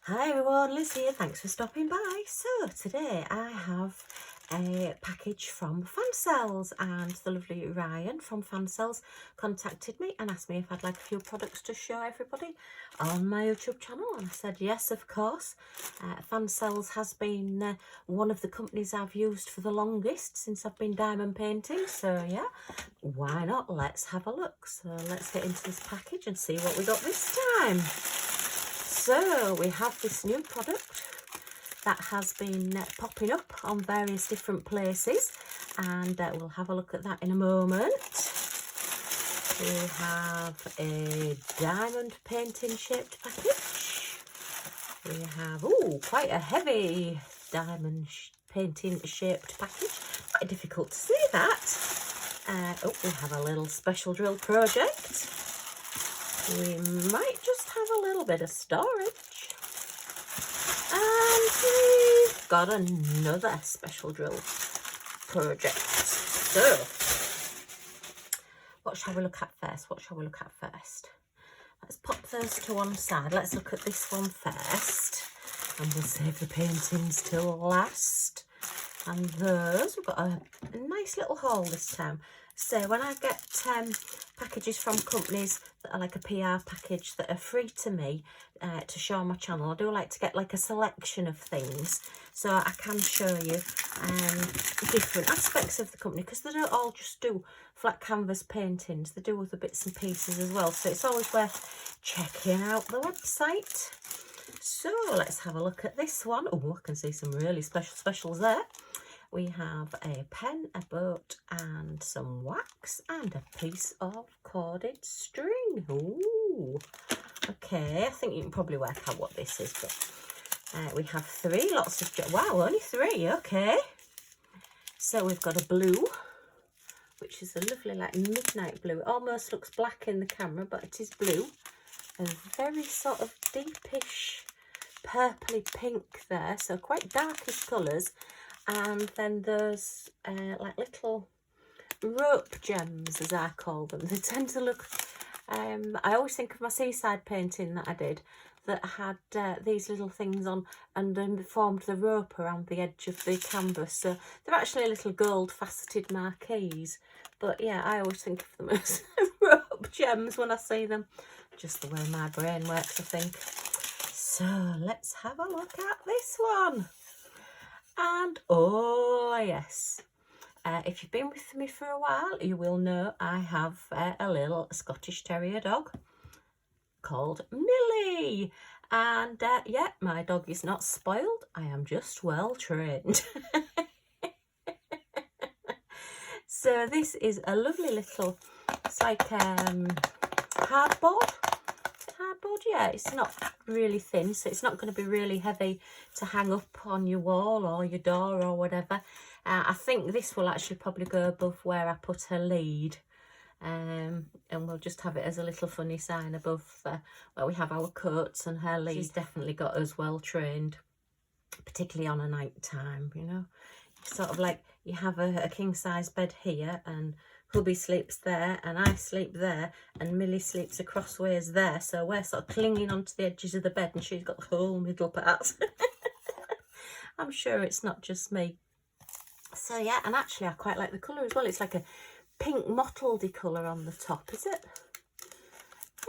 Hi everyone, Liz here, thanks for stopping by. So today I have a package from Fansells, and the lovely Ryan from Fansells contacted me and asked me if I'd like a few products to show everybody on my YouTube channel, and I said yes, of course. Fansells has been one of the companies I've used for the longest since I've been diamond painting, so yeah, why not? Let's have a look. So let's get into this package and see what we got this time. So we have this new product that has been popping up on various different places, and we'll have a look at that in a moment. We have a diamond painting shaped package. We have, quite a heavy diamond painting shaped package. Quite difficult to see that. We have a little special drill project. We might just have a little bit of storage. And we've got another special drill project. So, what shall we look at first? Let's pop those to one side. Let's look at this one first. And we'll save the paintings till last. And those, we've got a nice little haul this time. So when I get packages from companies that are like a PR package that are free to me to show on my channel, I do like to get like a selection of things so I can show you different aspects of the company, because they don't all just do flat canvas paintings, they do other bits and pieces as well, so it's always worth checking out the website. So let's have a look at this one. Oh, I can see some really specials there. We have a pen, a boat, and some wax, and a piece of corded string. Ooh, okay, I think you can probably work out what this is, but we have three, lots of, wow, only three, okay. So we've got a blue, which is a lovely like midnight blue. It almost looks black in the camera, but it is blue. A very sort of deepish purpley pink there, so quite darkish colours. And then there's like little rope gems, as I call them. They tend to look, I always think of my seaside painting that I did that had these little things on and then formed the rope around the edge of the canvas. So they're actually little gold faceted marquees. But yeah, I always think of them as rope gems when I see them. Just the way my brain works, I think. So let's have a look at this one. And oh yes, if you've been with me for a while, you will know I have a little Scottish Terrier dog called Millie. And yeah, my dog is not spoiled, I am just well trained. So this is a lovely little, it's like cardboard, yeah, it's not really thin, so it's not going to be really heavy to hang up on your wall or your door or whatever. I think this will actually probably go above where I put her lead, and we'll just have it as a little funny sign above where we have our coats and her lead. She's definitely got us well trained, particularly on a night time, you know. Sort of like you have a king size bed here, and hubby sleeps there and I sleep there and Millie sleeps across ways there, so we're sort of clinging onto the edges of the bed and she's got the whole middle part. I'm sure it's not just me. So yeah, and actually I quite like the colour as well. It's like a pink mottledy colour on the top, is it?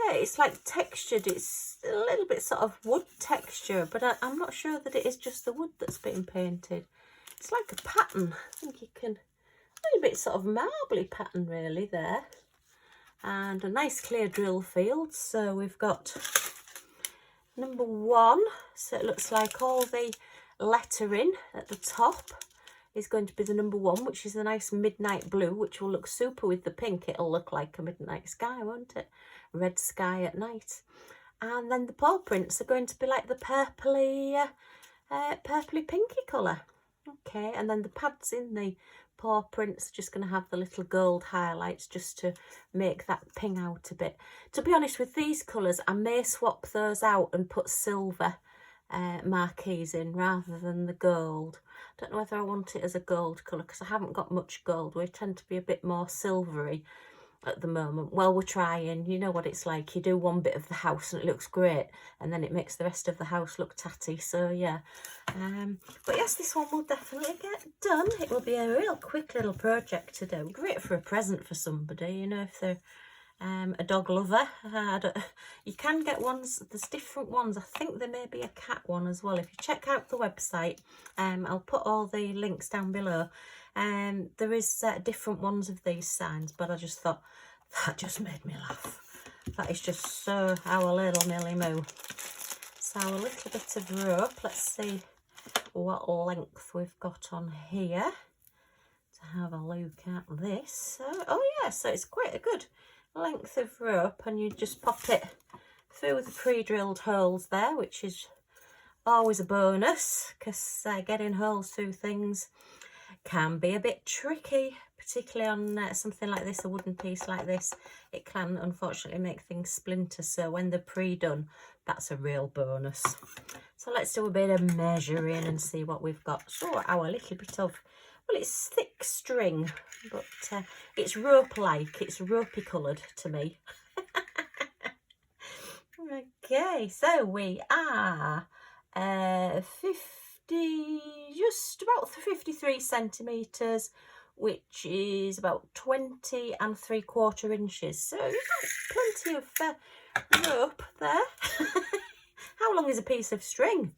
Yeah, it's like textured. It's a little bit sort of wood texture, but I'm not sure that it is just the wood that's been painted. It's like a pattern. I think you can, a little bit sort of marbly pattern really there. And a nice clear drill field. So we've got number 1. So it looks like all the lettering at the top is going to be the number 1, which is a nice midnight blue, which will look super with the pink. It'll look like a midnight sky, won't it? Red sky at night. And then the paw prints are going to be like the purpley pinky colour. Okay, and then the pads in the paw prints are just going to have the little gold highlights just to make that ping out a bit. To be honest, with these colours, I may swap those out and put silver marquees in rather than the gold. Don't know whether I want it as a gold colour because I haven't got much gold. We tend to be a bit more silvery. at the moment. Well, we're trying. You know what it's like. You do one bit of the house and it looks great, and then it makes the rest of the house look tatty. So yeah, but yes, this one will definitely get done. It will be a real quick little project to do. Great for a present for somebody, you know, if they're a dog lover. You can get ones, there's different ones. I think there may be a cat one as well. If you check out the website, I'll put all the links down below. There is different ones of these signs, but I just thought that just made me laugh. That is just so our little Millie Moo. So a little bit of rope. Let's see what length we've got on here to have a look at this. So, oh yeah, so it's quite a good length of rope, and you just pop it through the pre-drilled holes there, which is always a bonus, because getting holes through things can be a bit tricky, particularly on something like this, a wooden piece like this. It can unfortunately make things splinter, so when they're pre-done, that's a real bonus. So let's do a bit of measuring and see what we've got. So our little bit of, well, it's thick string, but it's rope-like. It's ropey coloured to me. Okay, so we are 50, just about 53 centimetres, which is about 20 3/4 inches. So you've got plenty of rope there. How long is a piece of string?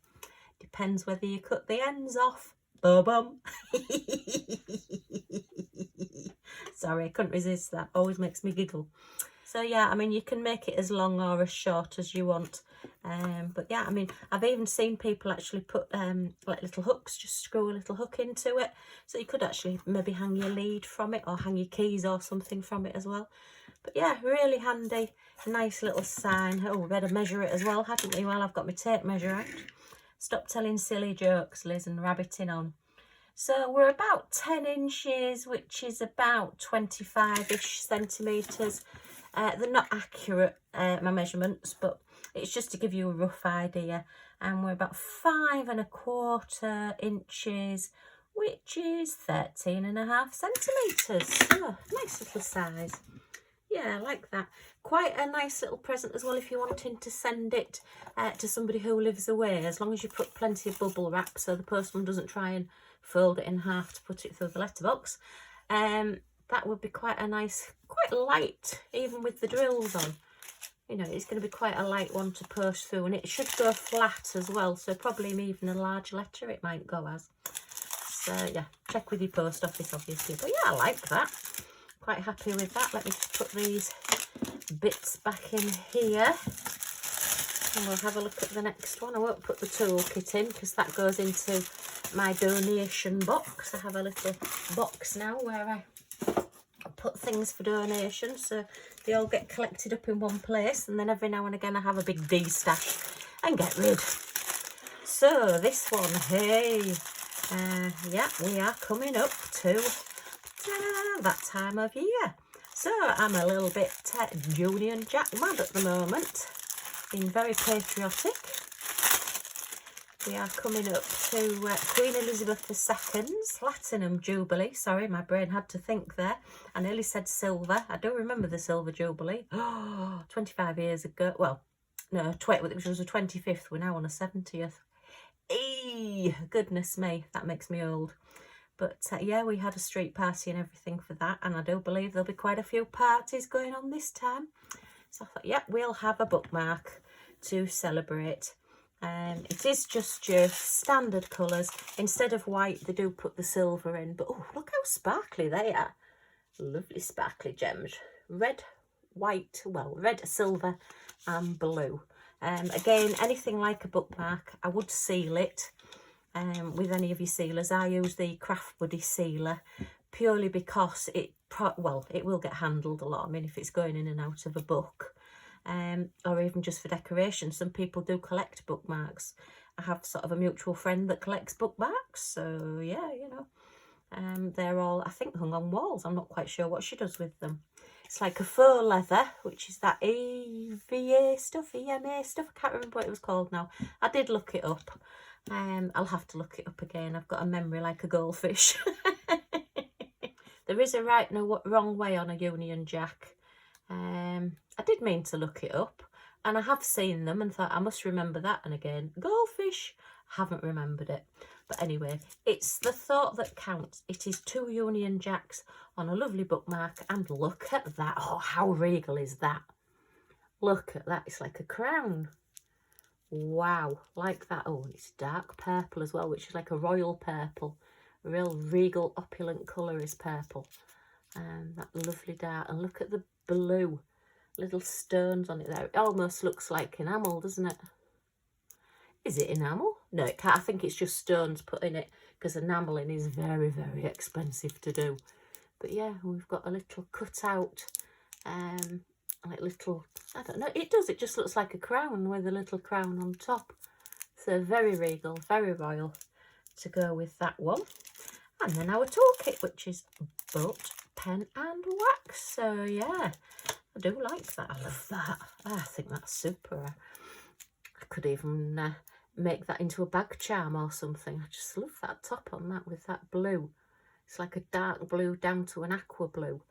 Depends whether you cut the ends off. Bum. Sorry, I couldn't resist that. Always makes me giggle. So yeah, I mean, you can make it as long or as short as you want. But yeah, I mean, I've even seen people actually put like little hooks, just screw a little hook into it. So you could actually maybe hang your lead from it, or hang your keys or something from it as well. But yeah, really handy, nice little sign. Oh, we better measure it as well, hadn't we? Well, I've got my tape measure out. Stop telling silly jokes, Liz, and rabbiting on. So we're about 10 inches, which is about 25-ish centimetres. They're not accurate, my measurements, but it's just to give you a rough idea. And we're about 5 1/4 inches, which is 13.5 centimetres. So nice little size. Yeah, I like that. Quite a nice little present as well if you're wanting to send it to somebody who lives away, as long as you put plenty of bubble wrap so the postman doesn't try and fold it in half to put it through the letterbox. That would be quite a nice, quite light, even with the drills on. You know, it's going to be quite a light one to post through, and it should go flat as well, so probably even a large letter it might go as. So yeah, check with your post office obviously, but yeah, I like that. Quite happy with that. Let me just put these bits back in here, and we'll have a look at the next one. I won't put the toolkit in because that goes into my donation box. I have a little box now where I put things for donation, so they all get collected up in one place, and then every now and again I have a big D stash and get rid. So this one, hey, yeah, we are coming up to that time of year. So I'm a little bit Union Jack mad at the moment, being very patriotic. We are coming up to Queen Elizabeth II's Platinum Jubilee. Sorry, my brain had to think there. I nearly said silver. I do remember the Silver Jubilee. 25 years ago. Well, no, which was the 25th. We're now on a 70th. Eee, goodness me, that makes me old. But yeah, we had a street party and everything for that. And I do believe there'll be quite a few parties going on this time. So I thought, yeah, we'll have a bookmark to celebrate. It is just your standard colours. Instead of white, they do put the silver in. But oh, look how sparkly they are. Lovely sparkly gems. Red, white, well, red, silver and blue. Again, anything like a bookmark, I would seal it with any of your sealers. I use the Craft Buddy sealer purely because it will get handled a lot. I mean, if it's going in and out of a book. Or even just for decoration. Some people do collect bookmarks. I have sort of a mutual friend that collects bookmarks, so yeah, you know, they're all, I think, hung on walls. I'm not quite sure what she does with them. It's like a faux leather, which is that EVA stuff, EMA stuff. I can't remember what it was called now. I did look it up. I'll have to look it up again. I've got a memory like a goldfish. There is a right and a wrong way on a Union Jack. I did mean to look it up, and I have seen them and thought I must remember that. And again, goldfish, haven't remembered it. But anyway, it's the thought that counts. It is 2 Union Jacks on a lovely bookmark, and look at that. Oh, how regal is that? Look at that. It's like a crown. Wow, like that. Oh, and it's dark purple as well, which is like a royal purple. A real regal, opulent colour is purple. And that lovely dark. And look at the blue. Little stones on it there. It almost looks like enamel, doesn't it? Is it enamel? No, it can't. I think it's just stones put in it, because enamelling is very, very expensive to do. But yeah, we've got a little cutout, like little, I don't know, it does, it just looks like a crown with a little crown on top. So very regal, very royal to go with that one. And then our toolkit, which is boat, pen and wax. So yeah, I do like that. I love that. I think that's super. I could even make that into a bag charm or something. I just love that top on that with that blue. It's like a dark blue down to an aqua blue,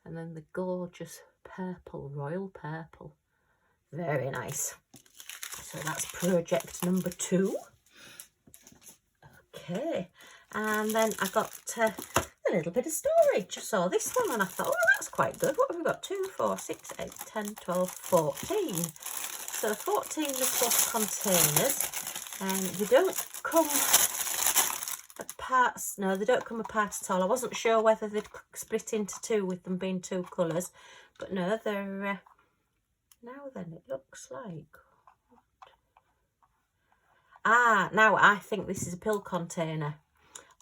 and then the gorgeous purple, royal purple. Very nice. So that's project number 2. Okay, and then I got a little bit of storage. I saw this one and I thought, oh, that's quite good. What have we got? 2, 4, 6, 8, 10, 12, 14. So 14 little containers, and they don't come apart. No, they don't come apart at all. I wasn't sure whether they'd split into 2 with them being 2 colours, but no, they're now then it looks like, now I think this is a pill container,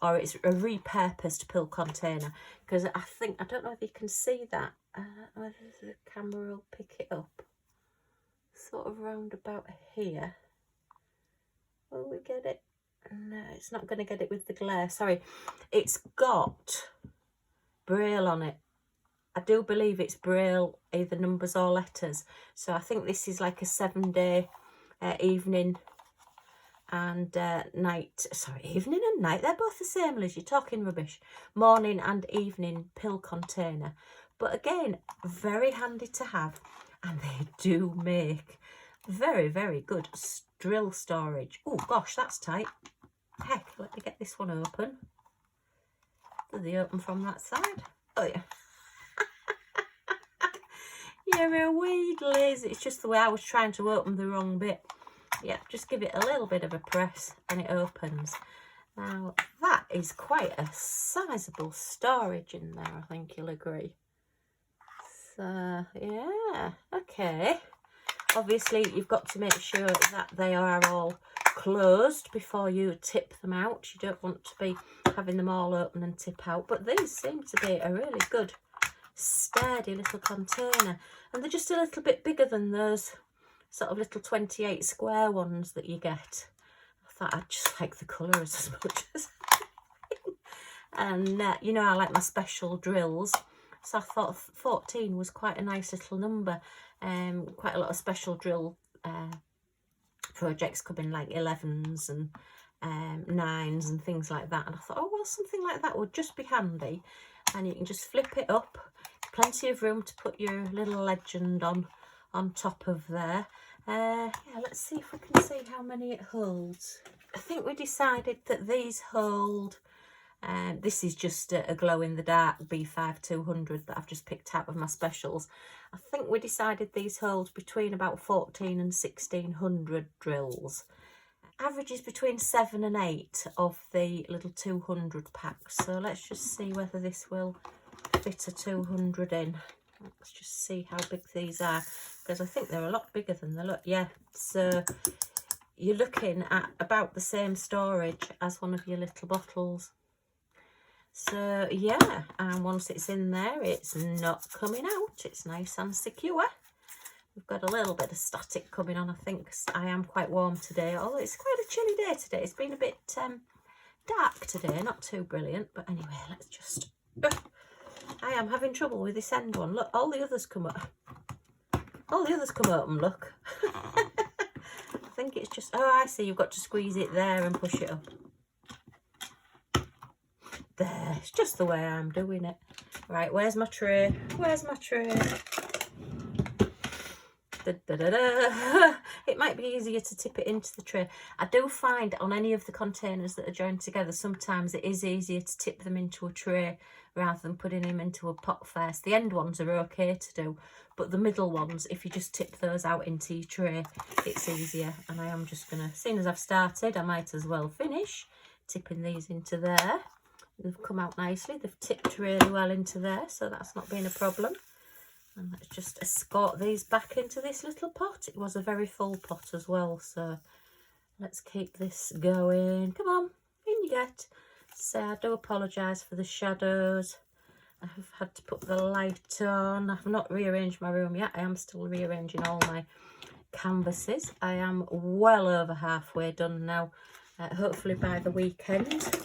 or it's a repurposed pill container, because I don't know if you can see that, whether the camera will pick it up, sort of round about here. Will we get it? No, it's not going to get it with the glare. Sorry, it's got braille on it. I do believe it's braille, either numbers or letters. So I think this is like a 7-day evening and night. Sorry, evening and night. They're both the same, Liz. You're talking rubbish. Morning and evening pill container. But again, very handy to have. And they do make very, very good drill storage. Oh, gosh, that's tight. Heck, let me get this one open. Do they open from that side? Oh, yeah. You're a weed, Liz. It's just the way I was trying to open the wrong bit. Yeah, just give it a little bit of a press and it opens. Now, that is quite a sizable storage in there, I think you'll agree. So, yeah, okay. Obviously, you've got to make sure that they are all closed before you tip them out. You don't want to be having them all open and tip out. But these seem to be a really good, sturdy little container. And they're just a little bit bigger than those sort of little 28 square ones that you get. I thought I'd just like the colours as much as and you know, I like my special drills, so I thought 14 was quite a nice little number. Quite a lot of special drill projects come in, like 11s and 9s and things like that, and I thought, oh well, something like that would just be handy. And you can just flip it up, plenty of room to put your little legend on top of there. Yeah, let's see if we can see how many it holds. I think we decided that these hold, this is just a glow-in-the-dark B5 200 that I've just picked out of my specials. I think we decided these hold between about 14 and 1600 drills. Average is between 7 and 8 of the little 200 packs. So let's just see whether this will fit a 200 in. Let's just see how big these are, because I think they're a lot bigger than they look. Yeah, so you're looking at about the same storage as one of your little bottles. So yeah, and once it's in there, it's not coming out. It's nice and secure. We've got a little bit of static coming on, I think, 'cause I am quite warm today. Although it's quite a chilly day today. It's been a bit dark today, not too brilliant. But anyway, let's just... I am having trouble with this end one. Look, all the others come up. All the others come open, look. I think it's just... Oh, I see. You've got to squeeze it there and push it up. There. It's just the way I'm doing it. Right, where's my tray? Where's my tray? Da, da, da, da. It might be easier to tip it into the tray. I do find on any of the containers that are joined together, sometimes it is easier to tip them into a tray rather than putting them into a pot first. The end ones are okay to do, but the middle ones, if you just tip those out into your tray, it's easier. And I am just going to, seeing as I've started, I might as well finish tipping these into there. They've come out nicely. They've tipped really well into there, so that's not been a problem. And let's just escort these back into this little pot. It was a very full pot as well, so let's keep this going. Come on, in you get. So I do apologise for the shadows. I've had to put the light on. I've not rearranged my room yet. I am still rearranging all my canvases. I am well over halfway done now. Hopefully by the weekend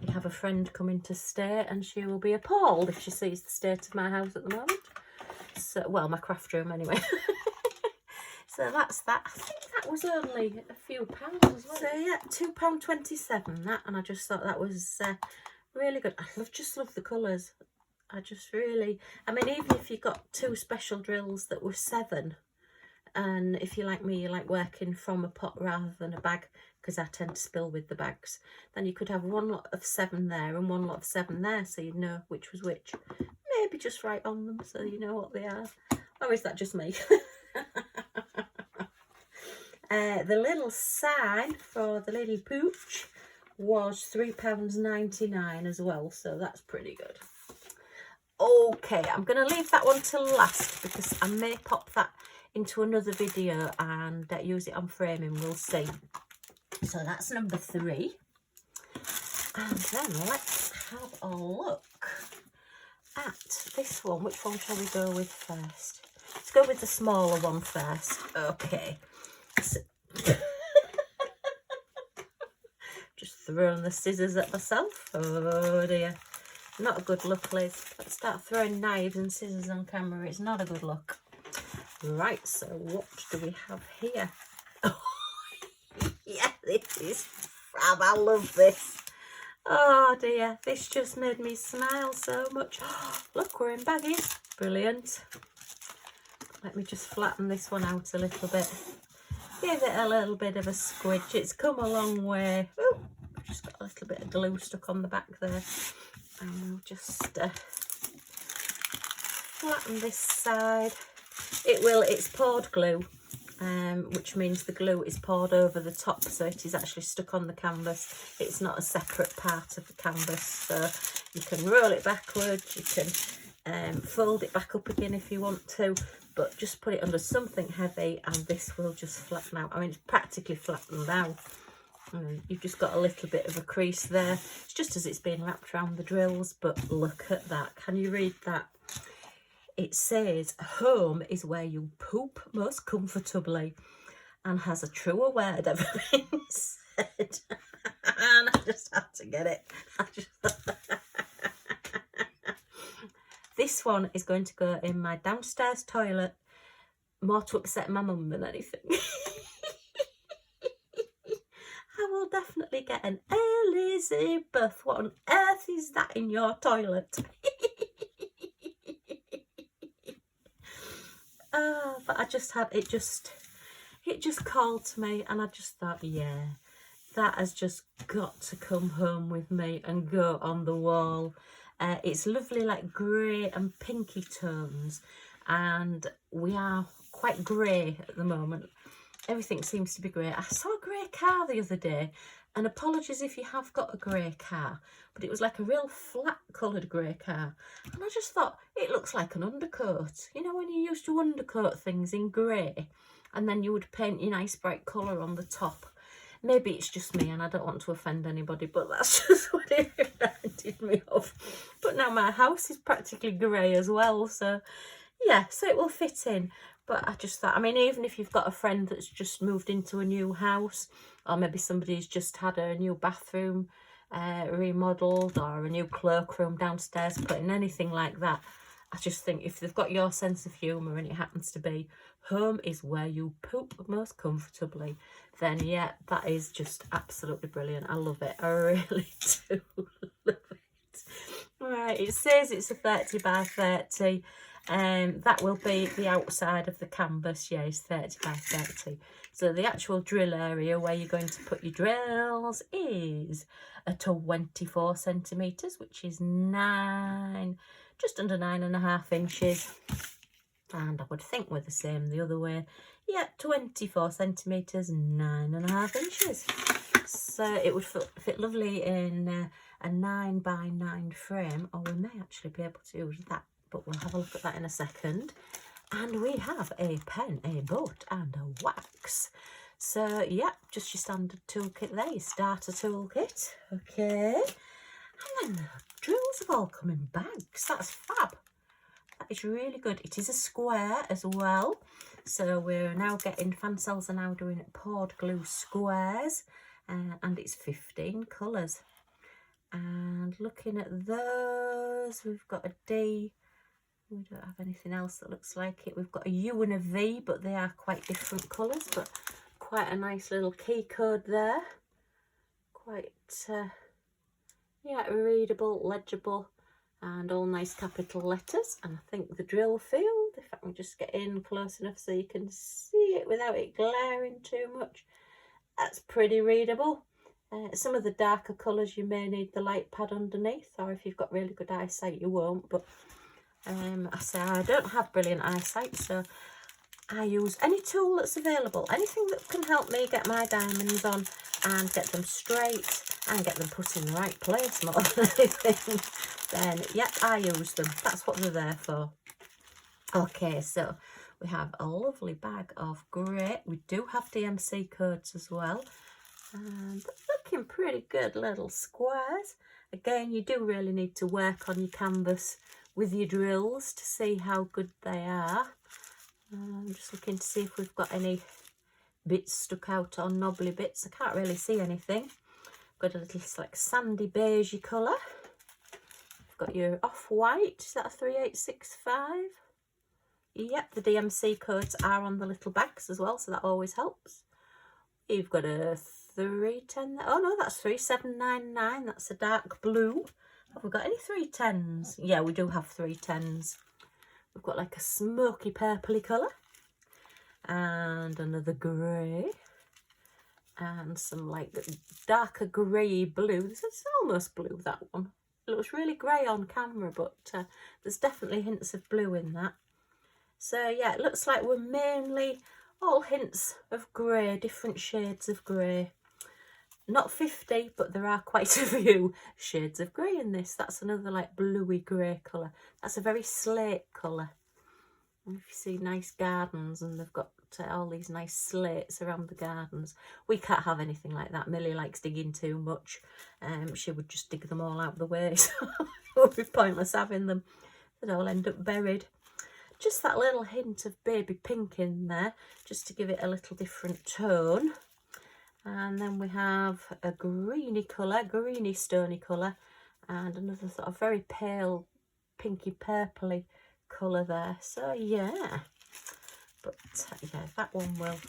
we have a friend coming to stay and she will be appalled if she sees the state of my house at the moment. So, well, my craft room anyway. So that's that. I think that was only a few pounds as well. So yeah, £2.27 that, and I just thought that was really good. I just love the colours. I just really, I mean, even if you got 2 special drills that were 7, and if you're like me, you like working from a pot rather than a bag, because I tend to spill with the bags, then you could have 1 lot of 7 there and 1 lot of 7 there, so you'd know which was which. Maybe just write on them so you know what they are. Or is that just me? The little sign for the little pooch was £3.99 as well, so that's pretty good. Okay, I'm going to leave that one till last because I may pop that into another video and use it on framing, we'll see. So that's number 3. And then let's have a look at this one. Which one shall we go with first? Let's go with the smaller one first. Okay. So just throwing the scissors at myself. Oh dear. Not a good look, Liz. Let's start throwing knives and scissors on camera. It's not a good look. Right, so what do we have here? Oh, yeah, this is fab. I love this. Oh dear, this just made me smile so much. Look, we're in baggies. Brilliant. Let me just flatten this one out a little bit. Give it a little bit of a squidge. It's come a long way. Ooh, I've just got a little bit of glue stuck on the back there. And we'll just flatten this side. It's poured glue, which means the glue is poured over the top, so it is actually stuck on the canvas. It's not a separate part of the canvas, so you can roll it backwards, you can fold it back up again if you want to, but just put it under something heavy and this will just flatten out. I mean, it's practically flattened out. You've just got a little bit of a crease there. It's just as it's been wrapped around the drills, but look at that. Can you read that? It says, home is where you poop most comfortably, and has a truer word ever been said. And I just had to get it. This one is going to go in my downstairs toilet, more to upset my mum than anything. I will definitely get an Elizabeth. What on earth is that in your toilet? But I just had it just called to me, and I just thought, yeah, that has just got to come home with me and go on the wall. It's lovely, like grey and pinky tones, and we are quite grey at the moment. Everything seems to be grey. I saw a grey car the other day, and apologies if you have got a grey car, but it was like a real flat coloured grey car. And I just thought, it looks like an undercoat. You know, when you used to undercoat things in grey, and then you would paint your nice bright colour on the top. Maybe it's just me and I don't want to offend anybody, but that's just what it reminded me of. But now my house is practically grey as well, so yeah, so it will fit in. But I just thought, I mean, even if you've got a friend that's just moved into a new house, or maybe somebody's just had a new bathroom remodelled, or a new cloakroom downstairs put in, anything like that, I just think if they've got your sense of humour and it happens to be home is where you poop most comfortably, then yeah, that is just absolutely brilliant. I love it. I really do love it. Right, it says it's a 30 by 30. That will be the outside of the canvas. Yeah, it's 30 by 30. So the actual drill area where you're going to put your drills is a 24 centimetres, which is just under 9.5 inches. And I would think we're the same the other way. Yeah, 24 centimetres, 9.5 inches. So it would fit lovely in a 9 by 9 frame, or we may actually be able to use that, but we'll have a look at that in a second. And we have a pen, a boat, and a wax. So yeah, just your standard toolkit there, your starter toolkit. Okay, and then the drills have all come in bags. That's fab. That is really good. It is a square as well. So we're now getting, Fansells are now doing poured glue squares, and it's 15 colours. And looking at those, we've got a D. We don't have anything else that looks like it. We've got a U and a V, but they are quite different colours, but quite a nice little key code there. Quite, yeah, readable, legible, and all nice capital letters. And I think the drill field, if I can just get in close enough so you can see it without it glaring too much, that's pretty readable. Some of the darker colours you may need the light pad underneath, or if you've got really good eyesight you won't, but I say I don't have brilliant eyesight, so I use any tool that's available, anything that can help me get my diamonds on and get them straight and get them put in the right place more than anything. Then yep, I use them. That's what they're there for. Okay, so we have a lovely bag of grey. We do have DMC codes as well, and looking pretty good little squares. Again, you do really need to work on your canvas with your drills to see how good they are. I'm just looking to see if we've got any bits stuck out or knobbly bits. I can't really see anything. Got a little like sandy beigey colour. You've got your off-white. Is that a 3865? Yep, the DMC codes are on the little bags as well, so that always helps. You've got a 310. Oh no, that's 3799. That's a dark blue. Have we got any 310s? Yeah, we do have 310s. We've got like a smoky purpley colour and another grey and some like darker grey blue. This is almost blue, that one. It looks really grey on camera, but there's definitely hints of blue in that. So yeah, it looks like we're mainly all hints of grey, different shades of grey. Not 50, but there are quite a few shades of grey in this. That's another like bluey grey colour. That's a very slate colour. And if you see nice gardens and they've got all these nice slates around the gardens, we can't have anything like that. Millie likes digging too much. She would just dig them all out the way, so it would be pointless having them. They'd all end up buried. Just that little hint of baby pink in there, just to give it a little different tone. And then we have a greeny colour, greeny stony colour, and another sort of very pale pinky purpley colour there. So yeah, but yeah, that one will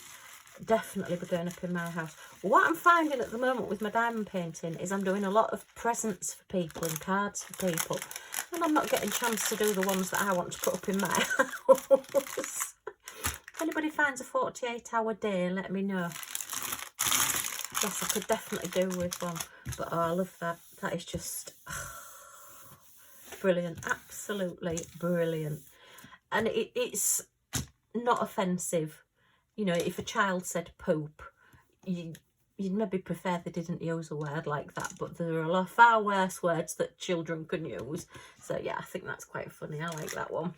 definitely be going up in my house. What I'm finding at the moment with my diamond painting is I'm doing a lot of presents for people and cards for people, and I'm not getting a chance to do the ones that I want to put up in my house. If anybody finds a 48-hour day, let me know. Yes, I could definitely do with one, but oh, I love that. That is just brilliant, absolutely brilliant. And it's not offensive. You know, if a child said poop, you'd maybe prefer they didn't use a word like that, but there are a lot far worse words that children can use. So yeah, I think that's quite funny. I like that one.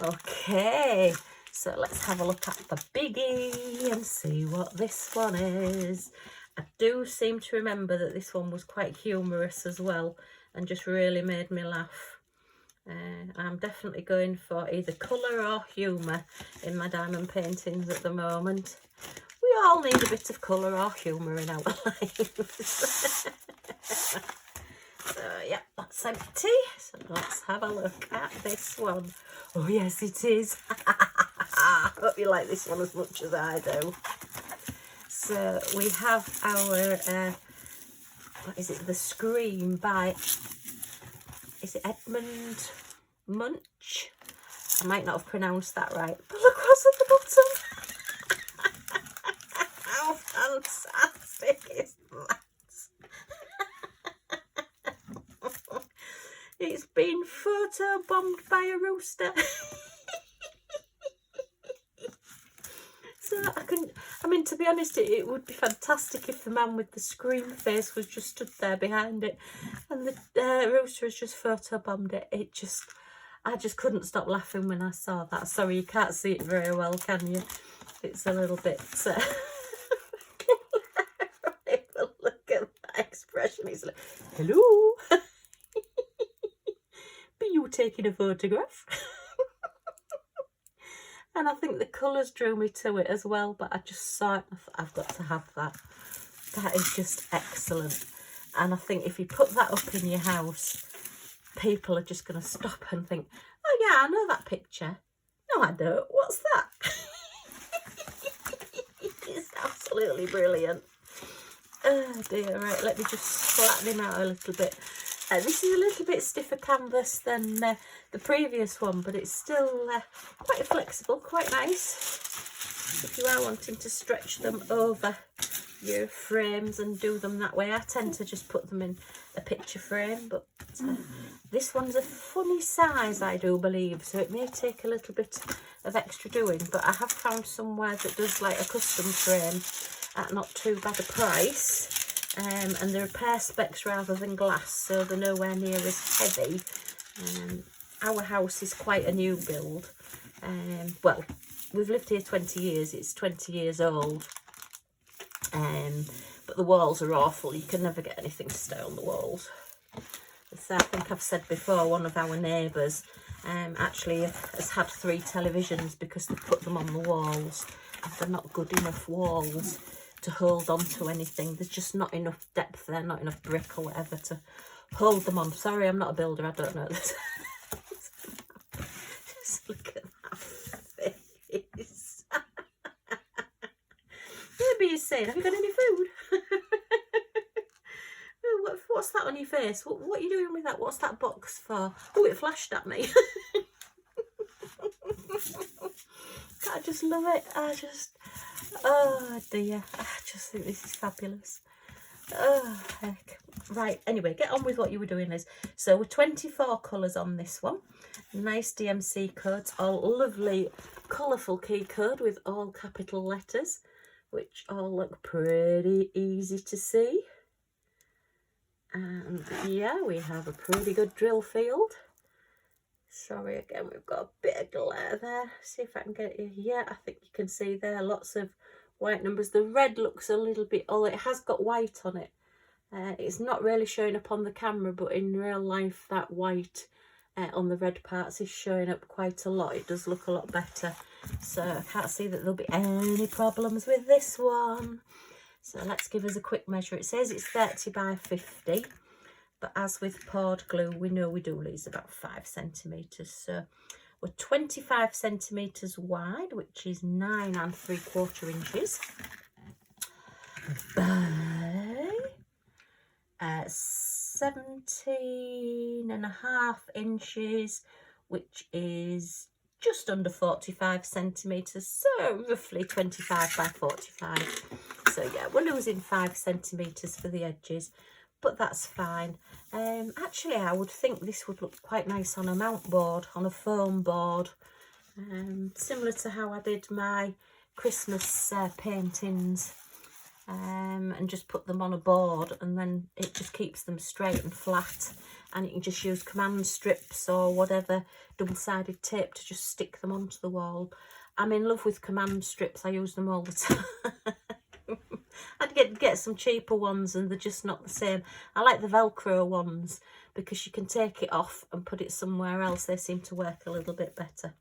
Okay, so let's have a look at the biggie and see what this one is. I do seem to remember that this one was quite humorous as well and just really made me laugh. I'm definitely going for either colour or humour in my diamond paintings at the moment. We all need a bit of colour or humour in our lives. So yeah, that's empty. So let's have a look at this one. Oh yes, it is. I hope you like this one as much as I do. So we have our, what is it, the Scream by is it Edmund Munch? I might not have pronounced that right, but look what's at the bottom. How fantastic is that? It's been photo bombed by a rooster. So I mean, to be honest, it would be fantastic if the man with the scream face was just stood there behind it and the rooster has just photo bombed it. I just couldn't stop laughing when I saw that. Sorry, you can't see it very well, can you? It's a little bit... Look at that expression. He's like, hello? Be you taking a photograph? And I think the colours drew me to it as well, but I just saw it and I thought, I've got to have that. That is just excellent. And I think if you put that up in your house, people are just going to stop and think, oh yeah, I know that picture. No, I don't. What's that? It's absolutely brilliant. Oh dear, right, let me just flatten him out a little bit. This is a little bit stiffer canvas than the previous one, but it's still quite flexible, quite nice. If you are wanting to stretch them over your frames and do them that way, I tend to just put them in a picture frame, but this one's a funny size, I do believe, so it may take a little bit of extra doing, but I have found somewhere that does like a custom frame at not too bad a price. And they're perspex rather than glass, so they're nowhere near as heavy. Our house is quite a new build. Well, we've lived here 20 years, it's 20 years old. But the walls are awful, you can never get anything to stay on the walls. So I think I've said before, one of our neighbours actually has had 3 televisions because they put them on the walls and they're not good enough walls to hold on to anything. There's just not enough depth there, not enough brick or whatever to hold them on. Sorry, I'm not a builder, I don't know this. Just look at that face. Maybe he's saying, have you got any food? What's that on your face? What are you doing with that? What's that box for? Oh, it flashed at me. I just love it. Oh dear, I just think this is fabulous. Oh heck. Right, anyway, get on with what you were doing, Liz. So we're 24 colours on this one. Nice DMC codes, all lovely colourful key code with all capital letters, which all look pretty easy to see. And yeah, we have a pretty good drill field. Sorry, again, we've got a bit of glare there. See if I can get it. Yeah, I think you can see there lots of white numbers. The red looks a little bit, although it has got white on it. It's not really showing up on the camera, but in real life, that white on the red parts is showing up quite a lot. It does look a lot better. So I can't see that there'll be any problems with this one. So let's give us a quick measure. It says it's 30 by 50. But as with poured glue, we know we do lose about 5 centimetres. So we're 25 centimetres wide, which is 9 3/4 inches, by 17.5 inches, which is just under 45 centimetres. So roughly 25 by 45. So yeah, we're losing 5 centimetres for the edges, but that's fine. Actually, I would think this would look quite nice on a mount board, on a foam board, similar to how I did my Christmas paintings, and just put them on a board, and then it just keeps them straight and flat, and you can just use command strips or whatever double-sided tape to just stick them onto the wall. I'm in love with command strips, I use them all the time. I'd get some cheaper ones and they're just not the same. I like the Velcro ones because you can take it off and put it somewhere else. They seem to work a little bit better.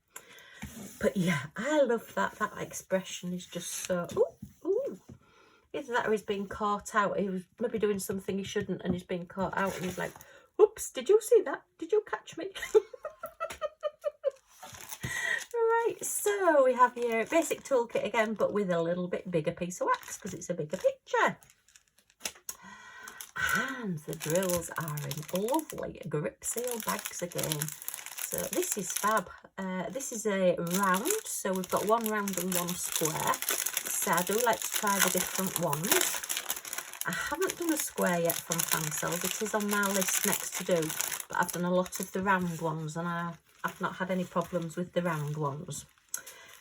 But yeah, I love that. That expression is just so... Ooh. Either that or he's being caught out. He was maybe doing something he shouldn't and he's being caught out and he's like, oops, did you see that? Did you catch me? Right, so we have your basic toolkit again, but with a little bit bigger piece of wax because it's a bigger picture. I And the drills are in lovely grip seal bags again. So this is fab. This is a round, so we've got one round and one square. So I do like to try the different ones. I haven't done a square yet from Fansells. It is on my list next to do, but I've done a lot of the round ones and I've not had any problems with the round ones.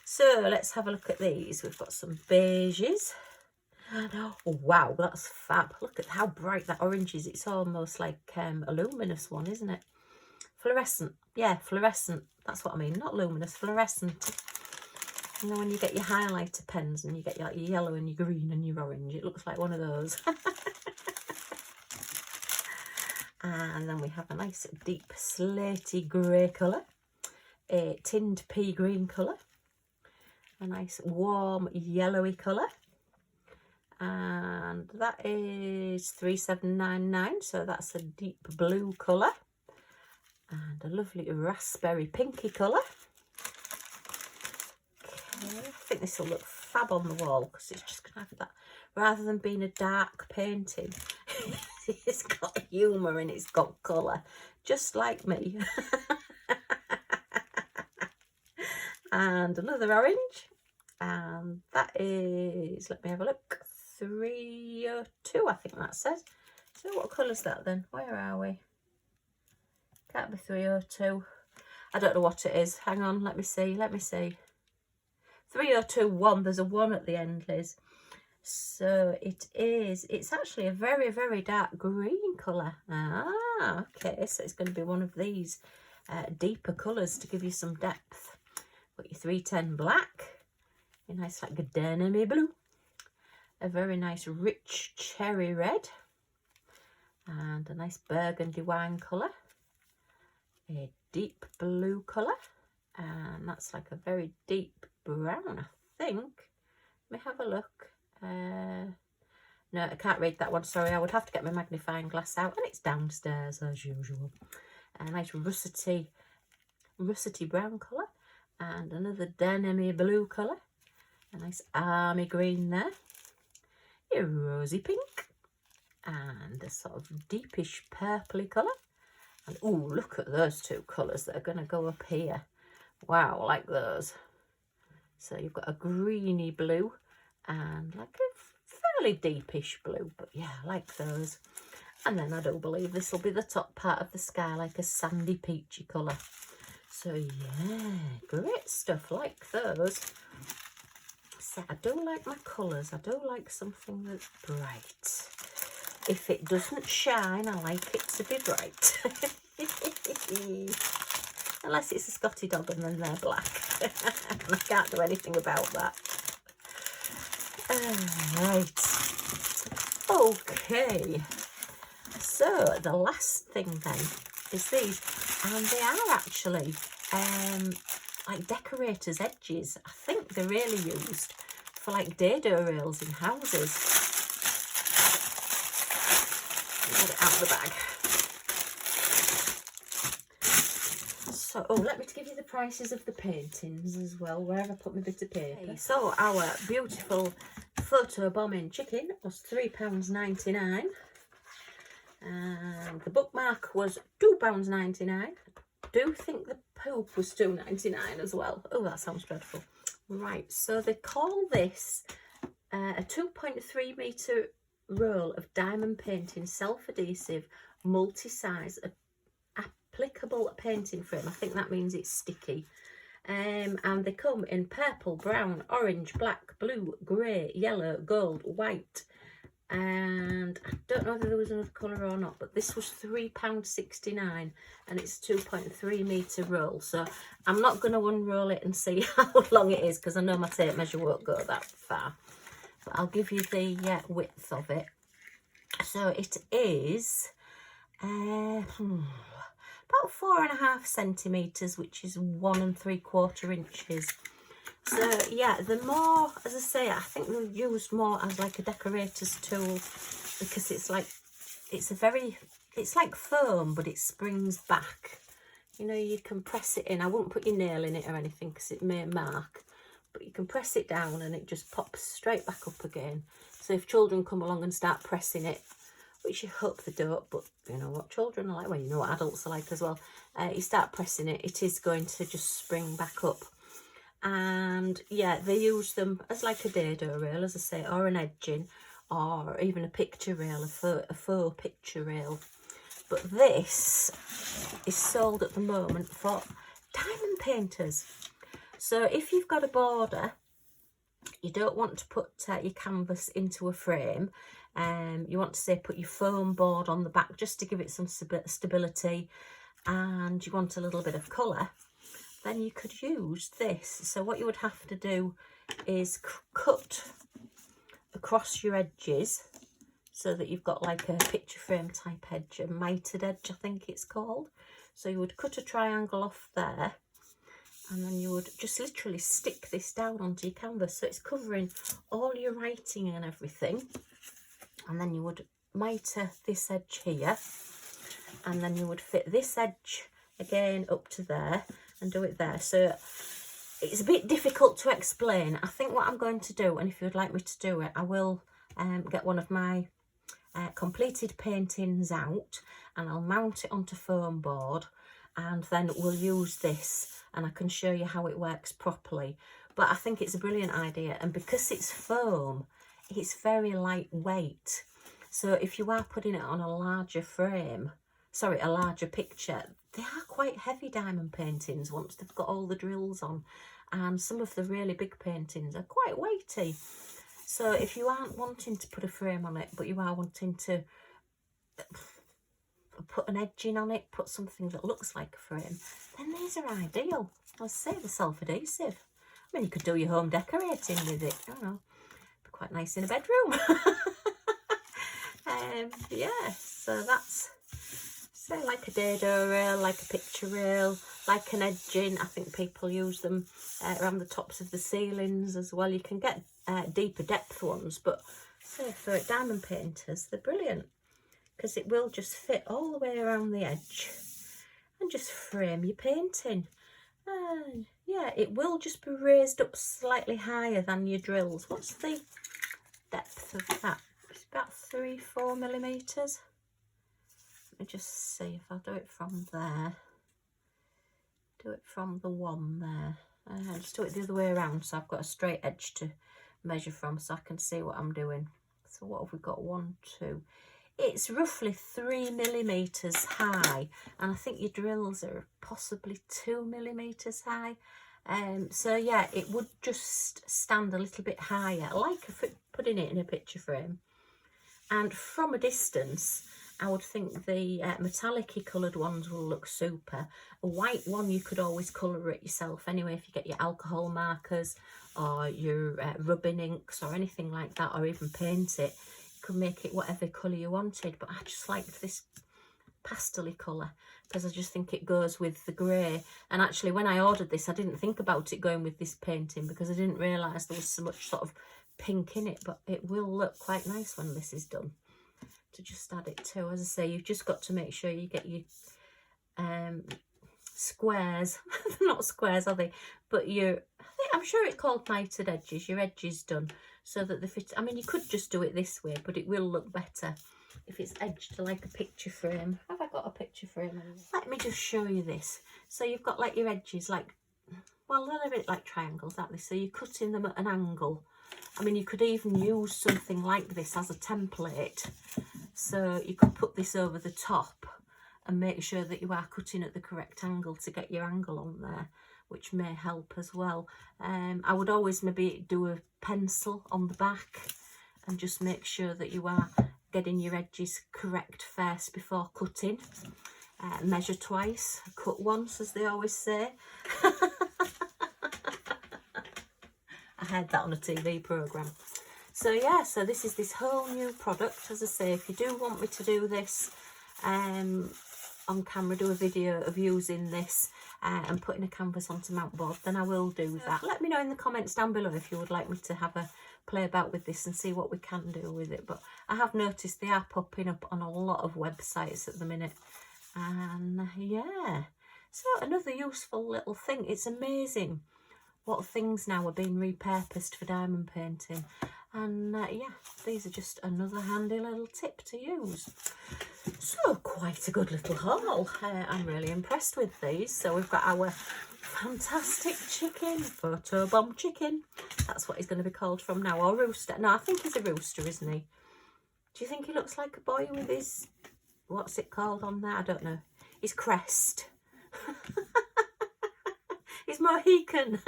So let's have a look at these. We've got some beiges. Oh, wow, that's fab. Look at how bright that orange is. It's almost like a luminous one, isn't it? Fluorescent. Yeah, fluorescent. That's what I mean. Not luminous, fluorescent. You know, when you get your highlighter pens and you get your yellow and your green and your orange, it looks like one of those. And then we have a nice deep slaty grey colour, a tinned pea green colour, a nice warm yellowy colour, and that is 3799, so that's a deep blue colour, and a lovely raspberry pinky colour. Okay, I think this will look fab on the wall because it's just going to have that, rather than being a dark painting. It's got humour and it's got colour, just like me. And another orange, and that is, let me have a look, 302, I think that says. So what colour's that then? Where are we? Can't be 302. I don't know what it is. Hang on, let me see. 3021, there's a 1 at the end, Liz. So it's actually a very, very dark green colour. Ah, okay, so it's going to be one of these deeper colours to give you some depth. Got your 310 black, a nice like a denim blue, a very nice rich cherry red, and a nice burgundy wine colour, a deep blue colour, and that's like a very deep brown, I think. Let me have a look. No, I can't read that one, sorry. I would have to get my magnifying glass out, and it's downstairs as usual. A nice russety brown colour, and another denim blue colour, a nice army green there, a rosy pink, and a sort of deepish purpley colour. And oh, look at those two colours that are going to go up here. Wow, I like those. So you've got a greeny blue and like a fairly deepish blue, but yeah, I like those. And then I do believe this will be the top part of the sky, like a sandy peachy colour. So yeah, great stuff, like those. So I do like my colours. I do like something that's bright. If it doesn't shine, I like it to be bright. Unless it's a Scotty dog and then they're black. And I can't do anything about that. Right. Okay. So the last thing then is these. And they are actually like decorators' edges. I think they're really used for like dado rails in houses. Get it out of the bag. So, oh, let me give you the prices of the paintings as well, where have I put my bit of paper. Okay, so our beautiful photo bombing chicken was £3.99. And the bookmark was £2.99. I do think the poop was £2.99 as well. Oh, that sounds dreadful. Right, so they call this a 2.3 metre roll of diamond painting, self-adhesive, multi-size, applicable painting frame. I think that means it's sticky. And they come in purple, brown, orange, black, blue, grey, yellow, gold, white. And I don't know whether there was another colour or not, but this was £3.69 and it's 2.3 metre roll. So I'm not going to unroll it and see how long it is because I know my tape measure won't go that far. But I'll give you the width of it. So it is about 4.5 centimetres, which is 1 3/4 inches. So yeah, the more, as I say, I think they're used more as like a decorator's tool because it's like, it's like foam, but it springs back. You know, you can press it in. I wouldn't put your nail in it or anything because it may mark, but you can press it down and it just pops straight back up again. So if children come along and start pressing it which you hope they don't, but you know what children are like, well, you know what adults are like as well. You start pressing it, it is going to just spring back up. And yeah, they use them as like a dado rail, as I say, or an edging, or even a picture rail, a faux picture rail. But this is sold at the moment for diamond painters. So if you've got a border, you don't want to put your canvas into a frame, you want to say put your foam board on the back just to give it some stability, and you want a little bit of colour, then you could use this. So what you would have to do is cut across your edges so that you've got like a picture frame type edge, a mitered edge I think it's called. So you would cut a triangle off there, and then you would just literally stick this down onto your canvas so it's covering all your writing and everything. And then you would mitre this edge here, and then you would fit this edge again up to there and do it there. So it's a bit difficult to explain. I think what I'm going to do, and if you'd like me to do it, I will get one of my completed paintings out and I'll mount it onto foam board, and then we'll use this and I can show you how it works properly. But I think it's a brilliant idea, and because it's foam, it's very lightweight. So if you are putting it on a larger frame, sorry, a larger picture, they are quite heavy diamond paintings once they've got all the drills on, and some of the really big paintings are quite weighty. So if you aren't wanting to put a frame on it, but you are wanting to put an edging on it, put something that looks like a frame, then these are ideal. I'll say they're self-adhesive. I mean, you could do your home decorating with it. I don't know, be quite nice in a bedroom. Yeah, so that's, say, like a dado rail, like a picture rail, like an edging. I think people use them around the tops of the ceilings as well. You can get deeper depth ones, but say for diamond painters, they're brilliant because it will just fit all the way around the edge and just frame your painting. And yeah, it will just be raised up slightly higher than your drills. What's the depth of that? It's about 3-4 millimeters. Let me just see if I do it from there. Do it from the one there. Just do it the other way around so I've got a straight edge to measure from so I can see what I'm doing. So what have we got? 1, 2. It's roughly 3 millimeters high, and I think your drills are possibly 2 millimeters high. So yeah, it would just stand a little bit higher. I like putting it in a picture frame. And from a distance, I would think the metallic-y coloured ones will look super. A white one, you could always colour it yourself anyway if you get your alcohol markers or your rubbing inks or anything like that, or even paint it. You could make it whatever colour you wanted, but I just liked this pastel-y colour because I just think it goes with the grey. And actually, when I ordered this, I didn't think about it going with this painting because I didn't realise there was so much sort of pink in it, but it will look quite nice when this is done. To just add it to, as I say, you've just got to make sure you get your squares, not squares are they, but I'm sure it's called mitered edges, your edges done so that they fit. I mean, you could just do it this way, but it will look better if it's edged to like a picture frame. Have I got a picture frame? Let me just show you this. So you've got like your edges, like, well, they're a bit like triangles, aren't they? So you're cutting them at an angle. I mean, you could even use something like this as a template. So you could put this over the top and make sure that you are cutting at the correct angle to get your angle on there, which may help as well. I would always maybe do a pencil on the back and just make sure that you are getting your edges correct first before cutting. Measure twice, cut once, as they always say. I heard that on a TV programme. So yeah, so this is this whole new product. As I say, if you do want me to do this on camera, do a video of using this and putting a canvas onto mount board, then I will do that. Let me know in the comments down below if you would like me to have a play about with this and see what we can do with it. But I have noticed they are popping up on a lot of websites at the minute. And yeah, so another useful little thing. It's amazing what things now are being repurposed for diamond painting. And yeah, these are just another handy little tip to use. So quite a good little haul. I'm really impressed with these. So we've got our fantastic chicken, photobomb chicken. That's what he's going to be called from now, or rooster. No, I think he's a rooster, isn't he? Do you think he looks like a boy with his, what's it called on there? I don't know. His crest. His Mohican.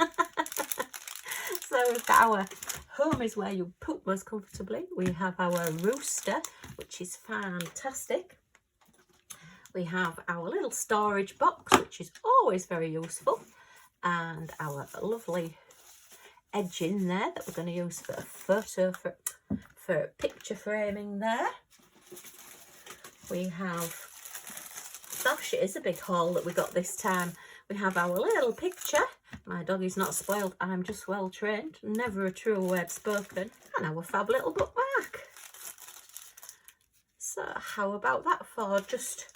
So we've got our home is where you poop most comfortably. We have our rooster, which is fantastic. We have our little storage box, which is always very useful. And our lovely edge in there that we're going to use for a photo, for picture framing there. We have, gosh, it is a big haul that we got this time. We have our little picture. My dog is not spoiled, I'm just well trained, never a true word spoken. And our fab little bookmark. So how about that for just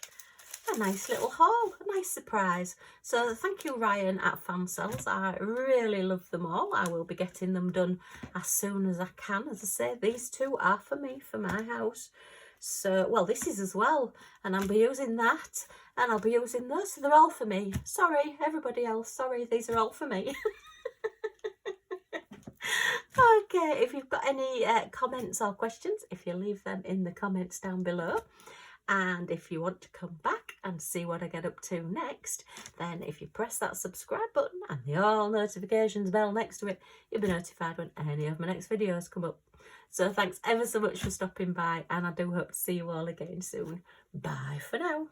a nice little haul, a nice surprise. So thank you, Ryan at Fansells. I really love them all. I will be getting them done as soon as I can. As I say, these two are for me, for my house. So, well, this is as well, and I'll be using that, and I'll be using those, so they're all for me. Sorry, everybody else, sorry, these are all for me. Okay, if you've got any comments or questions, if you leave them in the comments down below. And if you want to come back and see what I get up to next, then if you press that subscribe button and the all notifications bell next to it, you'll be notified when any of my next videos come up. So thanks ever so much for stopping by, and I do hope to see you all again soon. Bye for now.